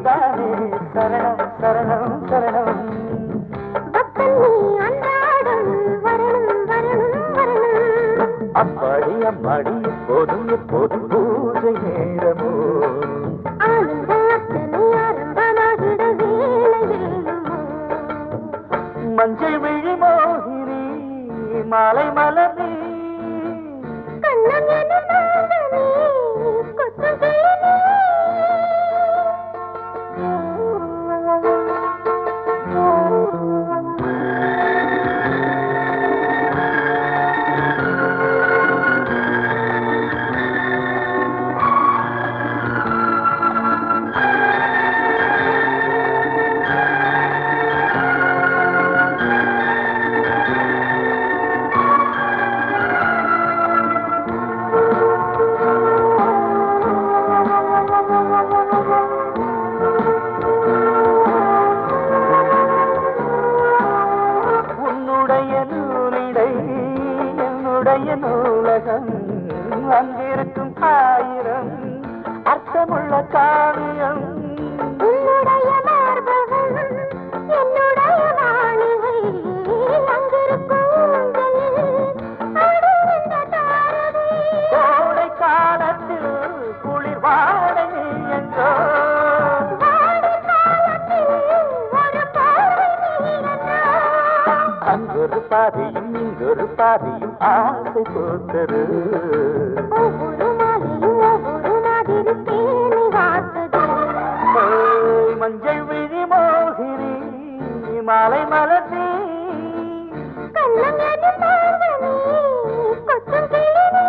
நீதானே சரணம் சரணம் சரணம் அப்பாடி அம்மாடி எப்போதும் எப்போதும் பூஜை நேரமோ மஞ்சள் விழி மோகினி மாலை மலர்நீ நூலகம் அங்கிருக்கும் ஆயிரம் அர்த்தமுள்ள காவியம் என்னுடைய மார்பகம் என்னுடைய மாளிகை அங்கிருக்கும் கோடை காலத்தில் குளிர் வாடை என்றோ அங்கொரு பாதியும் இங்கொரு பாதியும் ஆசை போத்தரு ஒவ்வொரு மாதிரியும் ஒவ்வொரு மாதிரி தேனை வார்த்தது மஞ்சள் விழி மோகினி மாலை மலர்ந்தீ கண்ணம் கொத்தும் கிளினி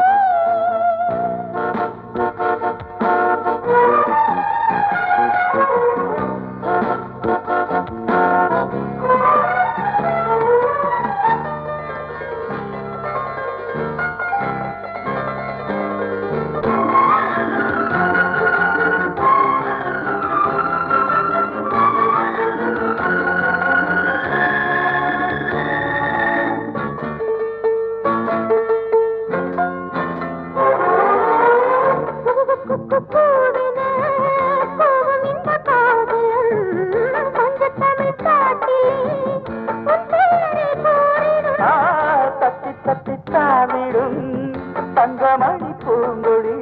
தங்கமணி பூங்கொடி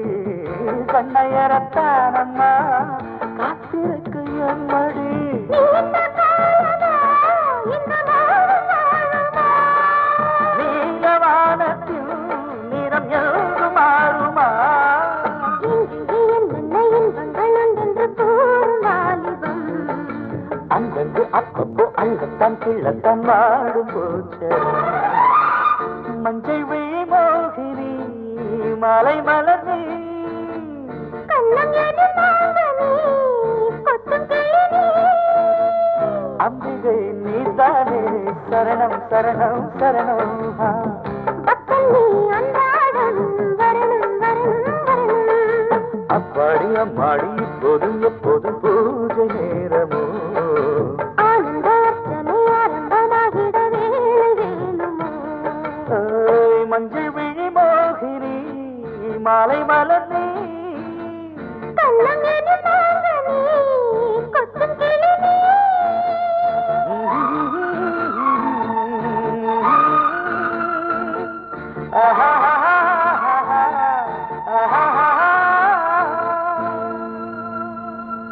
கண்ணையரத்தானம்மா காத்திருக்கு என் மடி நீலவானத்தில் நிறம் எழுந்து மாறுமா அங்கங்கு அப்பப்போ அங்கத்தான் கிள்ளத்தான் வாடும் போச்சு மஞ்சள் விழி மோகினி மாலை மலர்ந்தீ அம்பிகை நீதானே சரணம் சரணம் சரணம் அப்பாடி அம்மாடி எப்போதும் எப்போதும் பூஜை